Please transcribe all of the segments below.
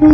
इस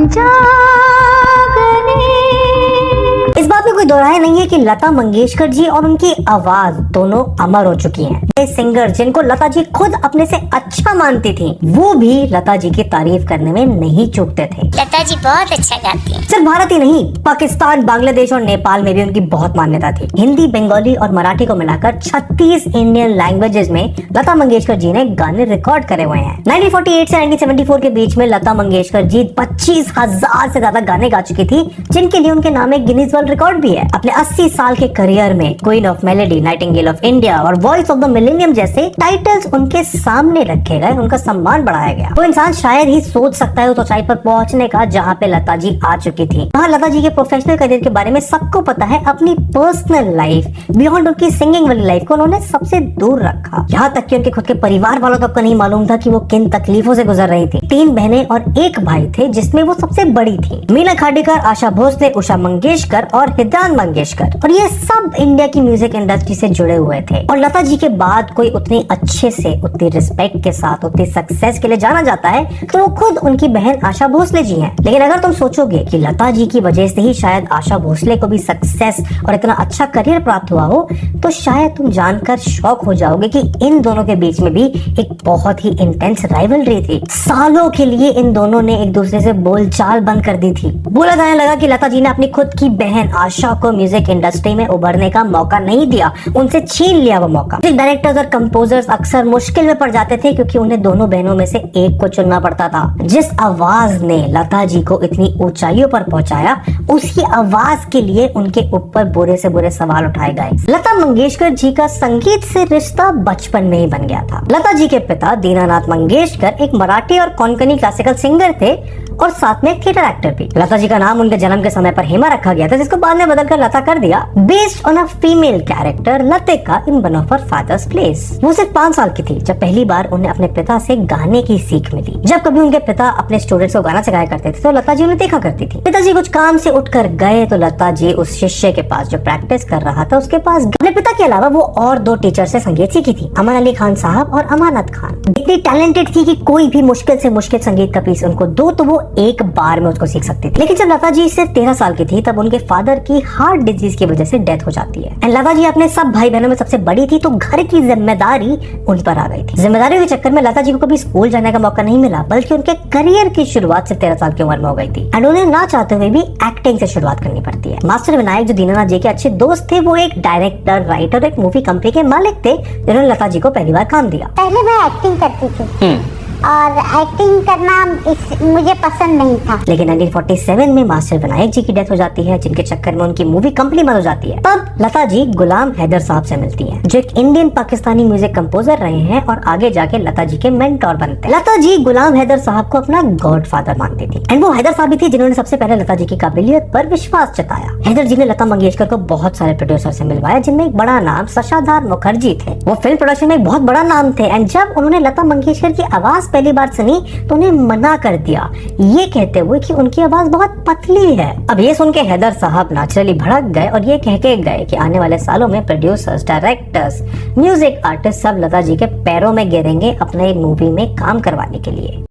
बात में कोई दो राय नहीं है कि लता मंगेशकर जी और उनकी आवाज दोनों अमर हो चुकी हैं। ये सिंगर जिनको लता जी खुद अपने से अच्छा मानती थी, वो भी लता जी की तारीफ करने में नहीं चूकते थे। लता जी बहुत अच्छा गाती हैं। सिर्फ भारत ही नहीं, पाकिस्तान, बांग्लादेश और नेपाल में भी उनकी बहुत मान्यता थी। हिंदी, बंगाली और मराठी को मिलाकर 36 इंडियन लैंग्वेजेस में लता मंगेशकर जी ने गाने रिकॉर्ड करे हुए हैं। 1948 से 1974 के बीच में लता मंगेशकर जी 25,000 से ज्यादा गाने गा चुकी थी, जिनके लिए उनके नाम एक गिनीज वर्ल्ड रिकॉर्ड भी है। अपने 80 साल के करियर में queen of melody, Nightingale of India और वॉइस ऑफ द मिलेनियम जैसे टाइटल्स उनके सामने रखे गए, उनका सम्मान बढ़ाया गया। वो इंसान शायद ही सोच सकता है उस ऊंचाई पर पहुंचने का जहाँ पे लता जी आ चुकी थी। वहाँ लता जी के प्रोफेशनल करियर के बारे में सबको पता है, अपनी पर्सनल लाइफ बियॉन्ड उनकी सिंगिंग वाली लाइफ को उन्होंने सबसे दूर रखा। यहाँ तक कि उनके खुद के परिवार वालों को नहीं मालूम था कि वो किन तकलीफों से गुजर रही थी। 3 बहनें और 1 भाई थे, जिसमें वो सबसे बड़ी थी। मीना खांडेकर, आशा भोसले, उषा मंगेशकर और हिदान मंगेशकर, और ये सब इंडिया की म्यूजिक इंडस्ट्री से जुड़े हुए थे। और लता जी के बाद कोई उतनी अच्छे से, उतनी रिस्पेक्ट के साथ, उतनी सक्सेस के लिए जाना जाता है तो वो खुद उनकी बहन आशा भोसले जी हैं। लेकिन अगर तुम सोचोगे कि लता जी की वजह से ही शायद आशा भोसले को भी सक्सेस और इतना अच्छा करियर प्राप्त हुआ हो, तो शायद तुम जानकर शॉक हो जाओगे कि इन दोनों के बीच में भी एक बहुत ही इंटेंस राइवलरी थी। सालों के लिए इन दोनों ने एक दूसरे से बोलचाल बंद कर दी थी। बोला जाने लगा कि लता जी ने अपनी खुद की बहन आशा को म्यूजिक इंडस्ट्री में उभरने का मौका नहीं दिया, उनसे छीन लिया वो मौका। डायरेक्टर्स और कंपोजर्स अक्सर मुश्किल में पड़ जाते थे क्योंकि उन्हें दोनों बहनों में से एक को चुनना पड़ता था। जिस आवाज ने लता जी को इतनी ऊंचाइयों पर पहुंचाया, उसकी आवाज के लिए उनके ऊपर बुरे से बुरे सवाल उठाए गए। लता मंगेशकर जी का संगीत से रिश्ता बचपन में ही बन गया था। लता जी के पिता दीनानाथ मंगेशकर एक मराठी और कोंकणी क्लासिकल सिंगर थे और साथ में एक थिएटर एक्टर भी। लता जी का नाम उनके जन्म के समय पर हेमा रखा गया था, जिसको बाद में बदलकर लता कर दिया, based on a female character Latika in one of her father's place. वो सिर्फ 5 साल की थी जब पहली बार उन्हें अपने पिता से गाने की सीख मिली। जब कभी उनके पिता अपने स्टूडेंट्स को गाना सिखाया करते थे तो लता जी उन्हें देखा करती थी। पिताजी कुछ काम से उठकर गए तो लता जी उस शिष्य के पास जो प्रैक्टिस कर रहा था उसके पास अपने पिता के अलावा वो और 2 टीचर से संगीत सीखी थी, अमन अली खान साहब और अमानत खान। इतनी टैलेंटेड थी कि कोई भी मुश्किल से मुश्किल संगीत का पीस उनको दो तो वो एक बार में उसको सीख सकती थी। लेकिन जब लता जी सिर्फ 13 साल की थी तब उनके फादर की हार्ट डिजीज की वजह से डेथ हो जाती है। एंड लता जी अपने सब भाई बहनों में सबसे बड़ी थी तो घर की जिम्मेदारी उन पर आ गई थी। जिम्मेदारियों के चक्कर में लता जी को कभी स्कूल जाने का मौका नहीं मिला, बल्कि उनके करियर की शुरुआत सिर्फ 13 साल की उम्र में हो गई थी। एंड उन्हें ना चाहते हुए भी एक्टिंग से शुरुआत करनी पड़ती है। मास्टर विनायक जो दीनानाथ जी के अच्छे दोस्त थे, वो एक डायरेक्टर, राइटर, एक मूवी कंपनी के मालिक थे जिन्होंने लता जी को पहली बार काम दिया। पहले मैं एक्टिंग करती थी और एक्टिंग करना मुझे पसंद नहीं था। लेकिन 1947 में मास्टर विनायक जी की डेथ हो जाती है, जिनके चक्कर में उनकी मूवी कंपनी बंद हो जाती है। तब लता जी गुलाम हैदर साहब से मिलती हैं, जो एक इंडियन पाकिस्तानी म्यूजिक कंपोजर रहे हैं और आगे जाके लता जी के मेंटोर बनते हैं। लता जी गुलाम हैदर साहब को अपना गॉडफादर मानती थी। एंड वो हैदर साहब ही थे जिन्होंने सबसे पहले लता जी की काबिलियत पर विश्वास जताया। हैदर जी ने लता मंगेशकर को बहुत सारे प्रोड्यूसर से मिलवाया, जिनमें एक बड़ा नाम शशाधार मुखर्जी थे। वो फिल्म प्रोडक्शन में एक बहुत बड़ा नाम थे। एंड जब उन्होंने लता मंगेशकर की आवाज पहली बार सुनी तो उन्हें मना कर दिया, ये कहते हुए कि उनकी आवाज बहुत पतली है। अब ये सुन के हैदर साहब नेचुरली भड़क गए और ये कह के गए कि आने वाले सालों में प्रोड्यूसर्स, डायरेक्टर्स, म्यूजिक आर्टिस्ट सब लता जी के पैरों में गिरेंगे अपने मूवी में काम करवाने के लिए।